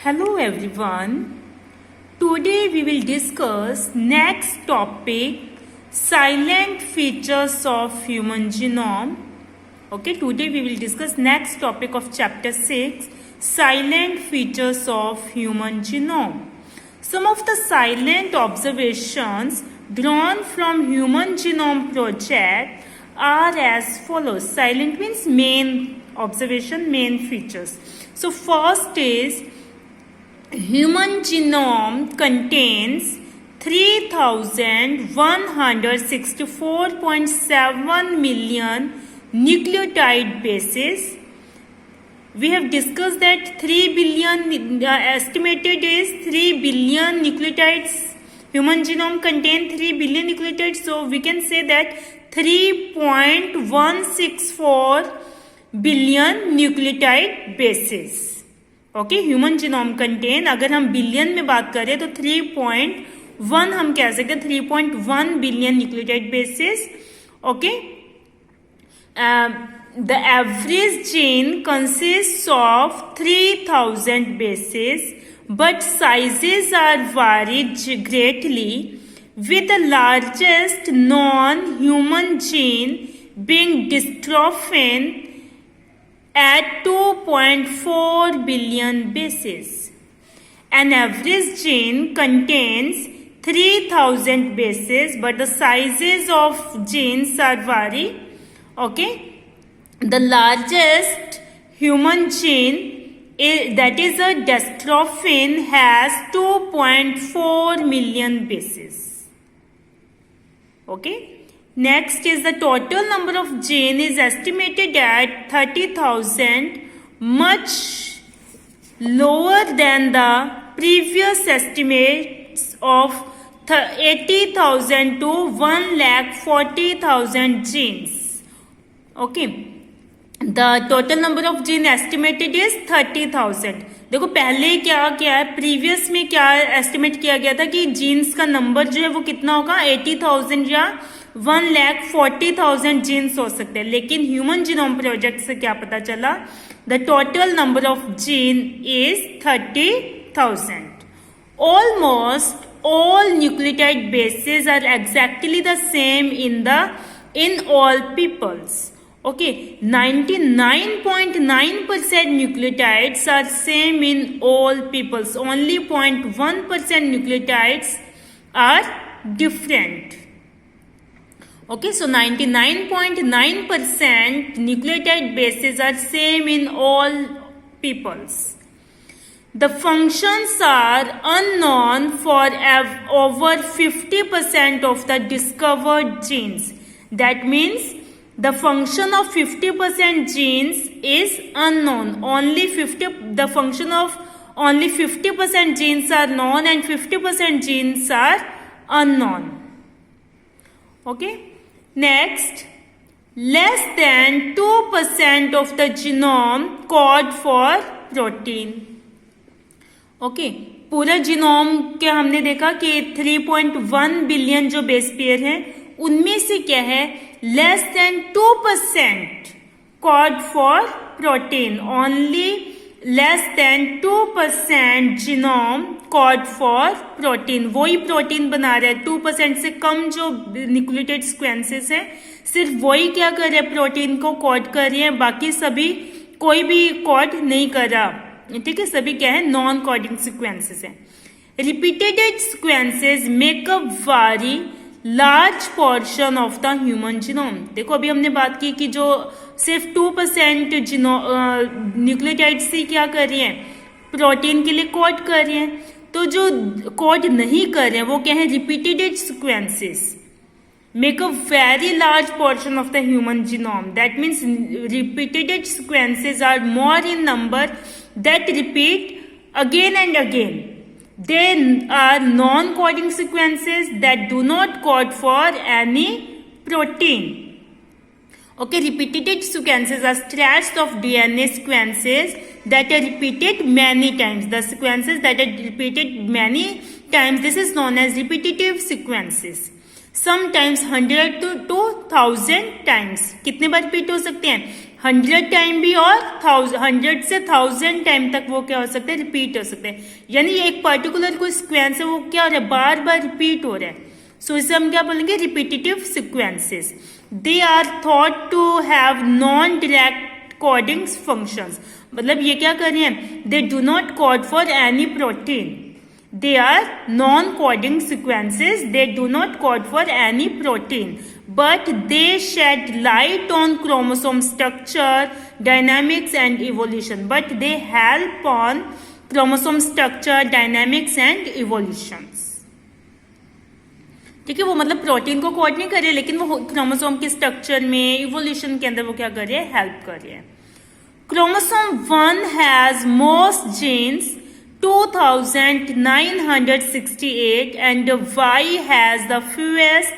Hello everyone. Today we will discuss next topic, silent features of human genome. Okay, today we will discuss next topic of chapter 6, silent features of human genome. Some of the silent observations drawn from Human Genome Project are as follows. Silent means main observation, main features. So first is human genome contains 3,164.7 million nucleotide bases. We have discussed that 3 billion estimated is 3 billion nucleotides. Human genome contains 3 billion nucleotides. So we can say that 3.164 billion nucleotide bases. Okay, human genome contain, अगर हम billion में बात करें तो 3.1 हम कह सकते हैं, 3.1 billion nucleotide bases. Okay, the average gene consist of 3000 bases, but sizes are varied greatly, with the largest non-human gene being dystrophin at 2.4 billion bases. An average gene contains 3000 bases, but the sizes of genes are vary. Okay, the largest human gene that is a dystrophin has 2.4 million bases. Okay. Next is the total number of gene is estimated at 30,000, much lower than the previous estimates of 80,000 to 1,40,000 genes. Okay, the total number of gene estimated is 30,000. देखो पहले क्या है, previous में क्या estimate किया गया था कि जीन्स का नंबर जो है वो कितना होगा, 80,000 या 1,40,000 जीन्स हो सकते हैं. लेकिन ह्यूमन जीनोम प्रोजेक्ट से क्या पता चला, the total number of gene is 30,000. Almost all nucleotide bases are exactly the same in all peoples. Okay, 99.9% nucleotides are same in all peoples. Only 0.1% nucleotides are different. Okay, so 99.9% nucleotide bases are same in all peoples. The functions are unknown for over 50% of the discovered genes. That means the function of 50% genes is unknown. The function of only 50% genes are known and 50% genes are unknown. Okay. Next, less than 2% of the genome code for protein. Okay, पूरा genome के हमने देखा कि 3.1 billion जो base pair हैं, उनमें से क्या है, less than 2% code for protein. Only less than 2% genome code for protein. वही प्रोटीन बना रहा है. 2% से कम जो न्यूक्लियोटाइड सीक्वेंसेस है, सिर्फ वही क्या कर रहे हैं, प्रोटीन को कोड कर रही है. बाकी सभी कोई भी कोड नहीं कर रहा. ठीक है, सभी क्या है, नॉन कोडिंग सीक्वेंसेस है. Repeated sequences make up very large portion of the human genome. देखो अभी हमने बात की कि जो सिर्फ 2% न्यूक्लियोटाइड्स ही क्या कर रही हैं, प्रोटीन के लिए कोड कर रही हैं. तो जो कोड नहीं कर रहे हैं वो क्या है, repeated sequences make a very large portion of the human genome. That means repeated sequences are more in number that repeat again and again. They are non-coding sequences that do not code for any protein. Okay, repeated sequences are stretched of DNA sequences that are repeated many times. The sequences that are repeated many times, this is known as repetitive sequences. Sometimes 100 to 1000 times. कितने बार repeat हो सकते हैं, 100 time भी और 100 से 1000 time तक वो क्या हो सकता है, रिपीट हो सकते हैं। यानी ये एक पर्टिकुलर कोई सिक्वेंस है, वो क्या हो रहा है, बार बार रिपीट हो रहा है। सो इसे हम क्या बोलेंगे, repetitive sequences. They are thought to have non direct coding functions. मतलब ये क्या कर रहे हैं, they do not code for any protein, they are non-coding sequences, they do not code for any protein, but they shed light on chromosome structure, dynamics and evolution, but they help on chromosome structure, dynamics and evolutions। ठीक है, वो मतलब protein को code नहीं कर रहे, लेकिन वो क्रोमोसोम के स्ट्रक्चर में, इवोल्यूशन के अंदर वो क्या कर रहे हैं, हेल्प कर रहे हैं। Chromosome 1 has most genes 2968 and Y has the fewest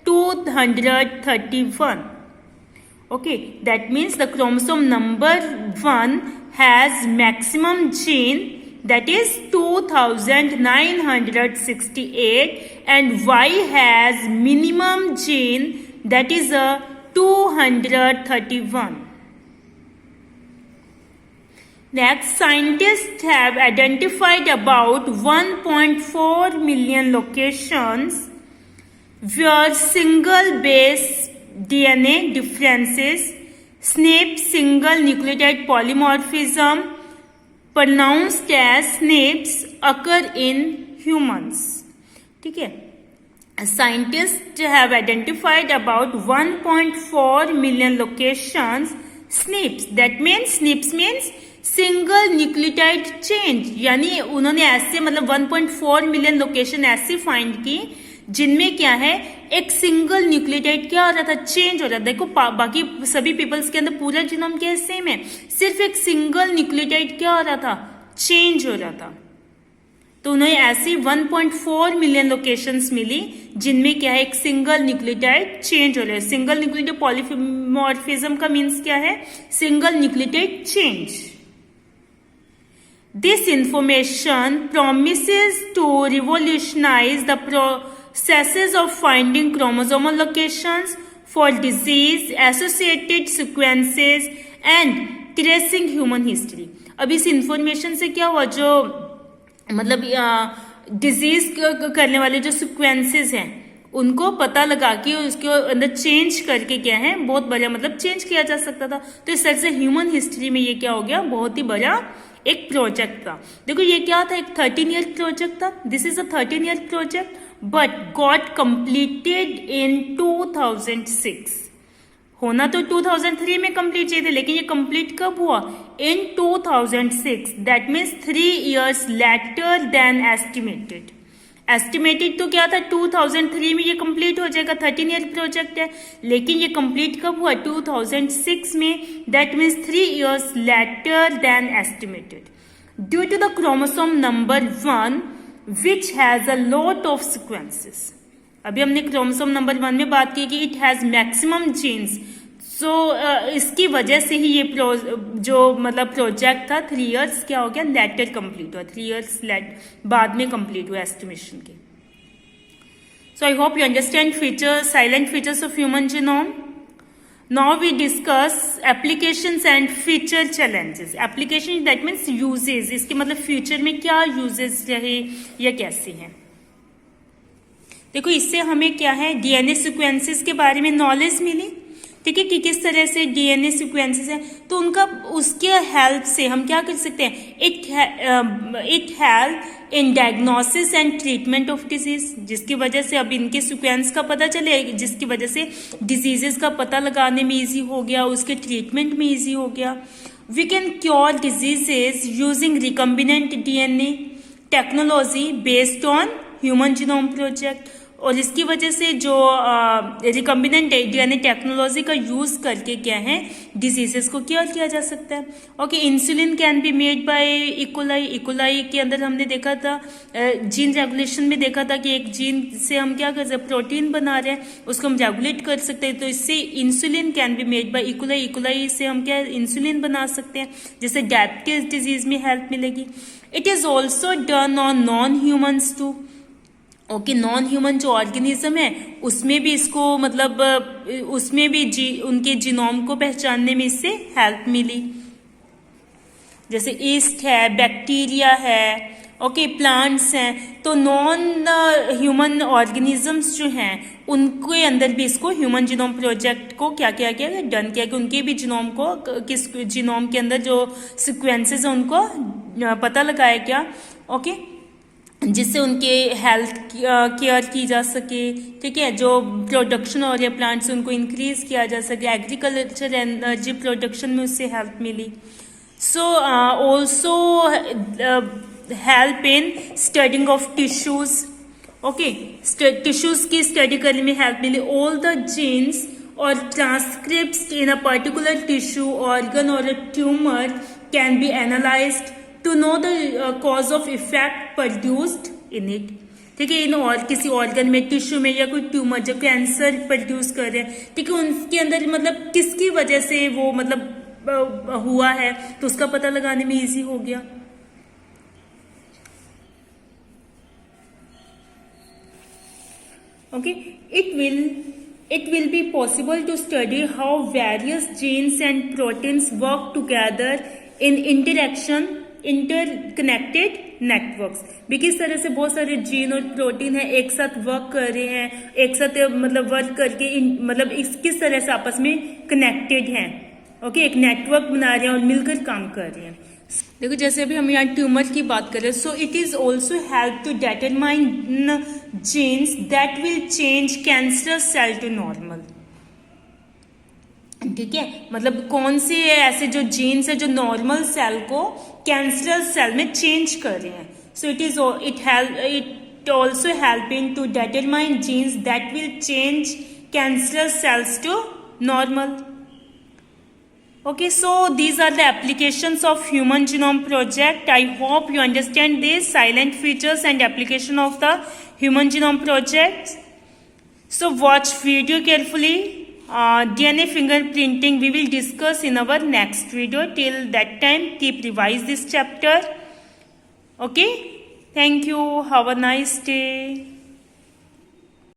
231. Okay, that means the chromosome number 1 has maximum gene, that is 2968, and Y has minimum gene, that is 231. Next, scientists have identified about 1.4 million locations where single base DNA differences, SNP single nucleotide polymorphism, pronounced as SNPs, occur in humans. ठीक है, scientists have identified about 1.4 million locations SNPs. That means SNPs means single nucleotide change, यानी उन्होंने ऐसे मतलब 1.4 million location ऐसी find की जिनमें क्या है, एक सिंगल न्यूक्लियोटाइड क्या हो रहा था, चेंज हो रहा था। देखो बाकी सभी पीपल्स के अंदर पूरा जीनोम क्या सेम है, सिर्फ एक सिंगल न्यूक्लियोटाइड क्या हो रहा था, चेंज हो रहा था। तो उन्हें ऐसी 1.4 मिलियन लोकेशंस मिली जिनमें क्या है, एक सिंगल न्यूक्लियोटाइड चेंज हो रहा है। सिंगल न्यूक्लियोटाइड पॉलीमॉर्फिज्म का मीन्स क्या है, single nucleotide change. This information promises to revolutionize the processes of finding chromosomal locations for disease-associated sequences and tracing human history. अब इस इंफॉर्मेशन से क्या हुआ, जो मतलब डिजीज करने वाले जो सिक्वेंसेस हैं उनको पता लगा के उसके अंदर चेंज करके क्या है, बहुत बड़ा मतलब चेंज किया जा सकता था। तो इस तरह से ह्यूमन हिस्ट्री में ये क्या हो गया, बहुत ही बड़ा एक प्रोजेक्ट था। देखो ये क्या था, एक 13 ईयर प्रोजेक्ट था। This is a 13 year project but got completed in 2006। होना तो 2003 में कंप्लीट चाहिए थे, लेकिन ये कंप्लीट कब हुआ, in 2006। That means 3 years later than estimated. Estimated तो क्या था, 2003 में ये कंप्लीट हो जाएगा, 13 ईयर प्रोजेक्ट है, लेकिन ये कंप्लीट कब हुआ, 2006 में। That means 3 years later than estimated. Due to the chromosome number 1 which has a lot of sequences. अभी हमने क्रोमोसोम नंबर 1 में बात की कि it has maximum genes. So इसकी वजह से ही ये जो मतलब प्रोजेक्ट था 3 years क्या हो गया, लेटर कंप्लीट हुआ, 3 years बाद में कंप्लीट हुआ एस्टिमेशन के। So I hope you understand feature silent features of human genome. Now we discuss applications and feature challenges. Application that means uses, इसके मतलब फ्यूचर में क्या यूजेस रहे या कैसे हैं। देखो इससे हमें क्या है, डीएनए सिक्वेंसेस के बारे में नॉलेज मिली, ठीक है, कि किस तरह से डीएनए सिक्वेंसेस हैं, तो उनका उसके हेल्प से हम क्या कर सकते हैं, it help in diagnosis and treatment of disease, जिसकी वजह से अब इनके सिक्वेंस का पता चले, जिसकी वजह से डिजीजेस का पता लगाने में इजी हो गया, उसके ट्रीटमेंट में इजी हो गया। We can cure diseases using recombinant DNA technology based on human genome project. और इसकी वजह से जो रिकम्बिनेंट डीएनए टेक्नोलॉजी का यूज करके क्या है, डिजीजेस को क्योर किया जा सकता है। Okay, insulin can be made by E coli. E coli के अंदर हमने देखा था, जीन रेगुलेशन में देखा था कि एक जीन से हम क्या कर सकते हैं, प्रोटीन बना रहे हैं, उसको हम रेगुलेट कर सकते हैं। तो इससे insulin can be made by E coli. E coli से हम क्या इंसुलिन बना सकते हैं, जिससे डायबिटीज डिजीज में हेल्प मिलेगी। It is also done on non humans too. Okay, non human जो ऑर्गेनिज्म है उसमें भी इसको मतलब उसमें भी उनके जीनोम को पहचानने में इससे हेल्प मिली। जैसे ईस्ट है, बैक्टीरिया है, ओके, प्लांट्स हैं, तो नॉन ह्यूमन ऑर्गेनिजम्स जो हैं उनके अंदर भी इसको ह्यूमन जीनोम प्रोजेक्ट को क्या किया गया, डन किया कि उनके भी जीनोम को, किस जीनोम के अंदर जो सीक्वेंसेस हैं उनको पता लगाया गया, ओके, जिससे उनके हेल्थ केयर की जा सके, ठीक है, जो प्रोडक्शन और या प्लांट्स उनको इंक्रीज किया जा सके, एग्रीकल्चर एनर्जी प्रोडक्शन में उससे हेल्प मिली। So also help in studying of tissues, okay, tissues की स्टडी करने में हेल्प मिली। ऑल द जीन्स और transcripts in a particular tissue, organ और a tumour can be analysed to know the cause of effect produced in it, ठीक है, इन और किसी ऑर्गन में, टिश्यू में या कोई ट्यूमर जो कैंसर प्रोड्यूस कर रहे हैं, ठीक है, उनके अंदर मतलब किसकी वजह से वो मतलब हुआ है, तो उसका पता लगाने में इजी हो गया। Okay, it will be possible to study how various genes and proteins work together in interconnected networks। भी किस तरह से बहुत सारे जीन और प्रोटीन है एक साथ वर्क कर रहे हैं, एक साथ मतलब वर्क करके मतलब किस तरह से आपस में कनेक्टेड हैं, ओके, एक नेटवर्क बना रहे हैं और मिलकर काम कर रहे हैं। देखो जैसे अभी हम यहाँ ट्यूमर की बात कर रहे हैं, so it is also help to determine genes that will change cancerous cell to normal, ठीक है, मतलब कौन से ऐसे जो जीन्स है जो नॉर्मल सेल को कैंसरस सेल में चेंज कर रहे हैं। So it also helping to determine genes that will change cancerous cells to normal. Okay, so these are the applications of Human Genome Project. I hope you understand this silent features and application of the Human Genome Project. So watch video carefully. DNA fingerprinting we will discuss in our next video. Till that time, keep revise this chapter. Okay, thank you. Have a nice day.